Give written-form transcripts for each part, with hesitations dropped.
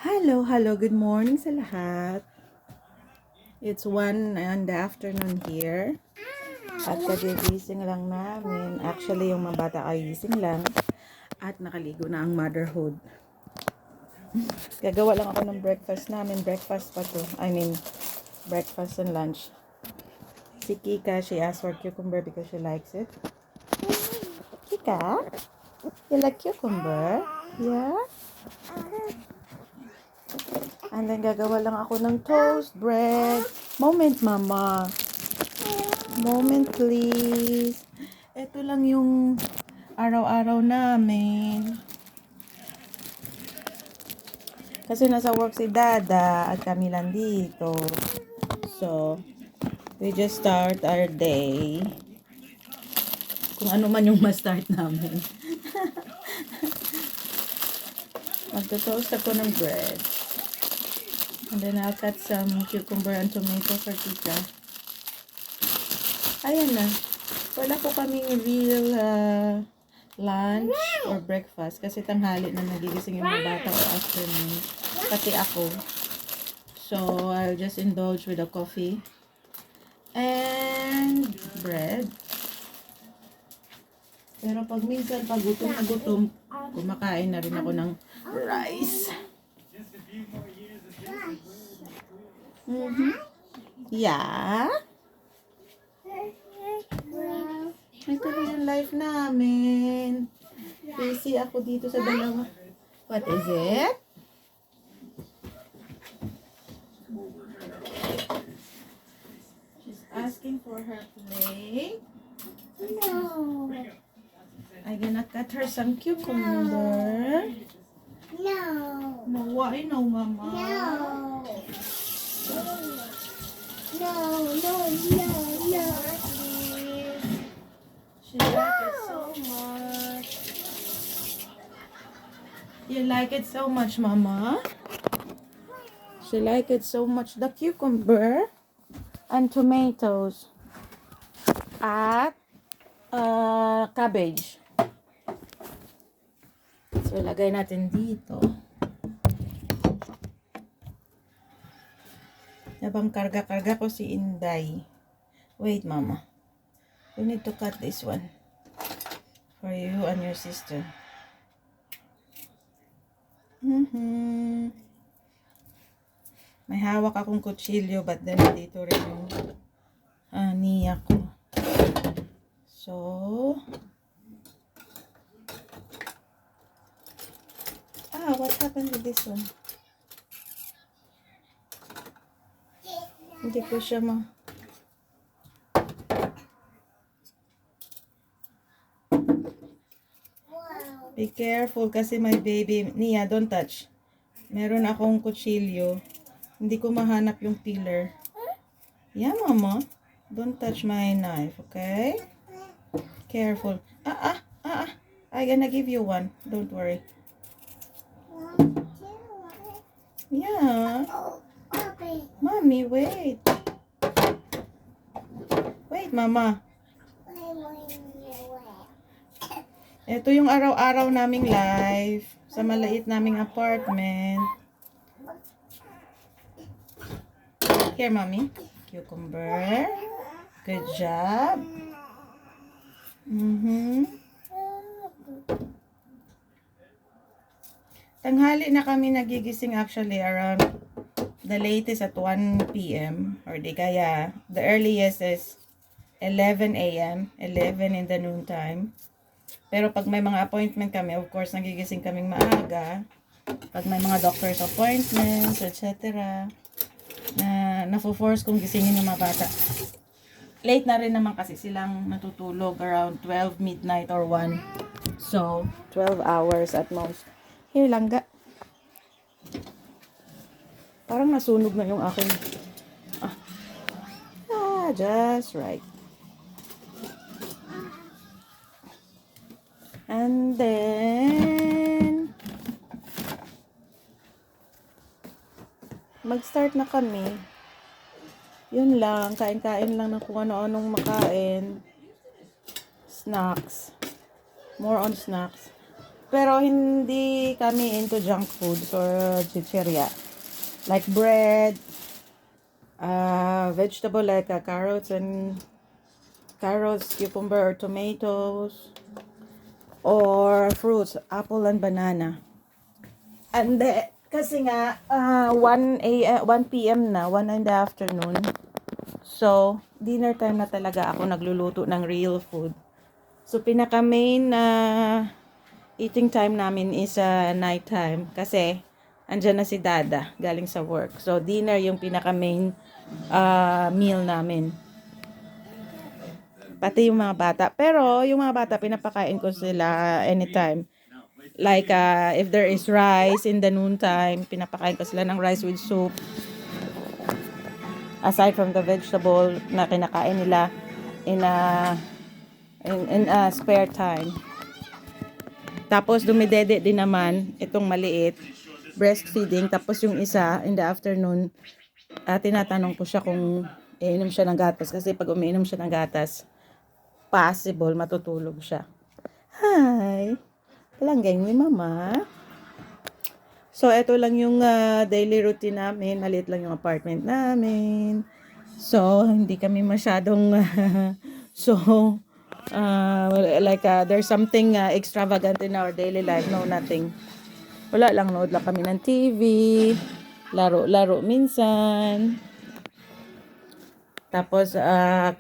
Hello, good morning sa lahat. It's 1 in the afternoon here. At kagigising lang namin. Actually, yung mga bata ay gising lang. At nakaligo na ang motherhood. Gagawa lang ako ng breakfast namin. Breakfast pa to. Breakfast and lunch. Si Kika, she asked for cucumber because she likes it. Kika, you like cucumber? Yeah? And then gagawa lang ako ng toast bread. Moment, mama. Moment, please. Ito lang yung araw-araw namin. Kasi nasa work si Dada at kami lang dito. So, we just start our day. Kung ano man yung ma-start namin. Magto-toast ako ng bread. And then I'll cut some cucumber and tomato for Tita. Ayan na. Wala po kaming real lunch or breakfast kasi tanghali na nagigising yung mga bata or afternoon. Pati ako. So, I'll just indulge with a coffee and bread. Pero pag minsan, pag gutom na gutom, kumakain na rin ako ng rice. Yeah? Ito na yung life namin. Busy ako dito sa dalawa. What is it? She's asking for her plate. No. I'm gonna cut her some cucumber. No. No, why no, Mama? No. No, no, no, no. She likes it so much. You like it so much, Mama? She like it so much. The cucumber and tomatoes at cabbage. So, ilagay natin dito. Habang karga-karga ko si Inday. Wait, Mama. You need to cut this one. For you and your sister. May hawak akong kutsilyo, but then dito rin yung niya ko. So, what happened with this one? Hindi ko siya Be careful kasi my baby. Nia, don't touch. Meron akong kutsilyo. Hindi ko mahanap yung peeler. Yeah, Mama. Don't touch my knife, okay? Careful. I'm gonna give you one. Don't worry. Yeah. Okay. Mommy, wait. Wait, Mama. Ito yung araw-araw naming life sa maliit naming apartment. Here, Mommy. Cucumber. Good job. Tanghali na kami nagigising actually around the latest at 1 p.m. or di kaya the earliest is 11 a.m. 11 in the noon time. Pero pag may mga appointment kami, of course, nagigising kaming maaga. Pag may mga doctor's appointments, etc. Nafo-force kong gisingin yung mga bata. Late na rin naman kasi silang natutulog around 12 midnight or 1. So, 12 hours at most. Here, langga. Parang nasunog na yung aking... just right. And then, mag-start na kami. Yun lang, kain-kain lang ng kung ano-anong makain. Snacks. More on snacks. Pero hindi kami into junk foods or chicheria. Like bread, vegetable like carrots, cucumber or tomatoes, or fruits, apple and banana. And kasi nga 1 p.m. na, 1 in the afternoon. So, dinner time na talaga ako nagluluto ng real food. So, pinaka main na eating time namin is night time kasi andyan na si Dada galing sa work. So, dinner yung pinaka main meal namin. Pati yung mga bata. Pero, yung mga bata, pinapakain ko sila anytime. Like, if there is rice in the noontime, pinapakain ko sila ng rice with soup. Aside from the vegetable na kinakain nila in spare time. Tapos, dumidede din naman itong maliit, breastfeeding. Tapos, yung isa, in the afternoon, tinatanong ko siya kung iinom siya ng gatas. Kasi pag umiinom siya ng gatas, possible matutulog siya. Hi! Palanggay ni Mama. So, ito lang yung daily routine namin. Maliit lang yung apartment namin. So, hindi kami masyadong there's something extravagant in our daily life. No, nothing. Wala lang, nood lang kami ng TV. Laro minsan. Tapos,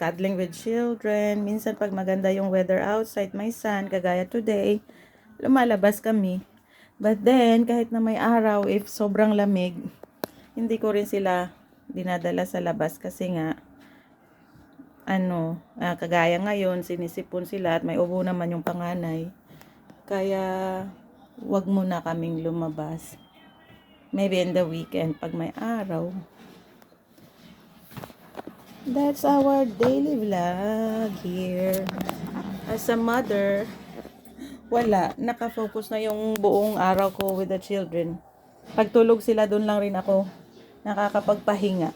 cuddling with children. Minsan, pag maganda yung weather outside, my son, kagaya today, lumalabas kami. But then, kahit na may araw, if sobrang lamig, hindi ko rin sila dinadala sa labas kasi nga, kagaya ngayon, sinisipon sila at may ubo naman yung panganay. Kaya, wag muna kaming lumabas. Maybe in the weekend, pag may araw. That's our daily vlog here. As a mother, wala. Nakafocus na yung buong araw ko with the children. Pagtulog sila, doon lang rin ako nakakapagpahinga.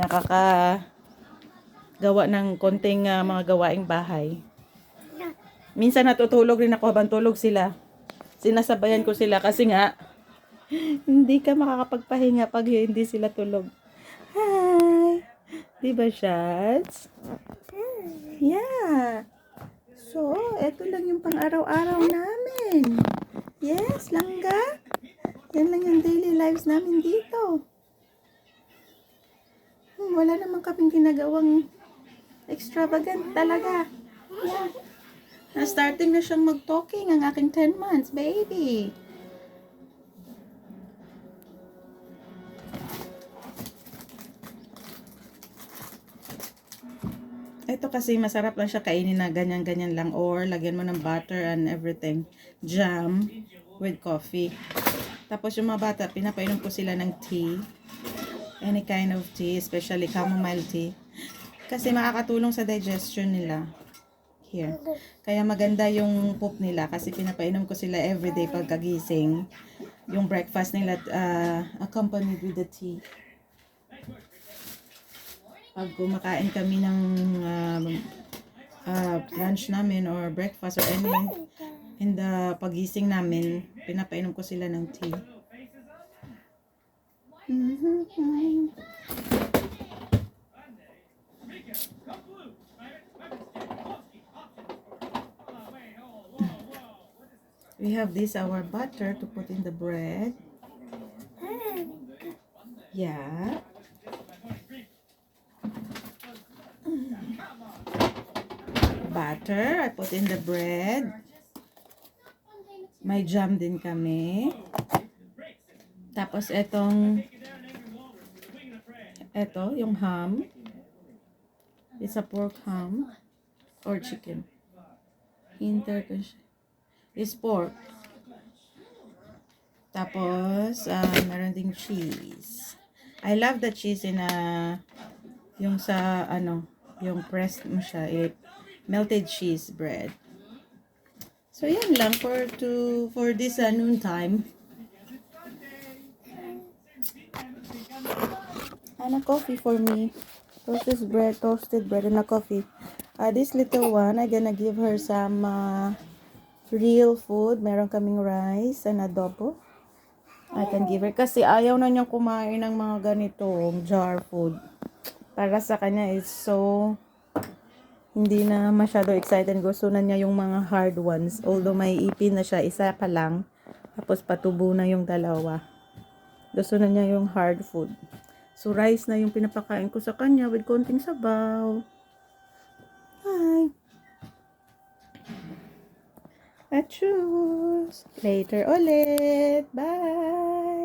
Nakakagawa ng konting mga gawaing bahay. Minsan natutulog rin ako habang tulog sila. Sinasabayan ko sila kasi nga, hindi ka makakapagpahinga pag hindi sila tulog. Hi! Diba, Shats? Yeah! So, eto lang yung pang-araw-araw namin. Yes, langga. Yan lang yung daily lives namin dito. Wala naman kaming ginagawang extravagant talaga. Yeah. Na-starting na siyang mag-talking ang aking 10 months, baby. Ito kasi masarap lang siya kainin na ganyan-ganyan lang or lagyan mo ng butter and everything. Jam with coffee. Tapos yung mga bata, pinapainom ko sila ng tea. Any kind of tea, especially chamomile tea. Kasi makakatulong sa digestion nila. Here. Kaya maganda yung poop nila kasi pinapainom ko sila everyday pagkagising. Yung breakfast nila accompanied with the tea. Pag kumakain kami ng lunch namin or breakfast or any in the pagising namin, pinapainom ko sila ng tea. We have this our butter to put in the bread. Yeah. Butter, I put in the bread. May jam din kami. Tapos yung ham. It's a pork ham or chicken. In Turkish, it's pork. Tapos, meron ding cheese. I love the cheese in yung sa yung pressed mo siya, melted cheese bread. So yan lang for this noon time. And a coffee for me. Toasted bread and a coffee. This little one, I'm gonna give her some real food. Meron kaming rice and adobo. I can give her. Kasi ayaw na niyang kumain ng mga ganitong jar food. Para sa kanya is so hindi na masyado excited. Gusto na niya yung mga hard ones. Although may ipin na siya, isa pa lang. Tapos patubo na yung dalawa. Gusto na niya yung hard food. So rice na yung pinapakain ko sa kanya with konting sabaw. Hi. Achoo. Later ulit. Bye.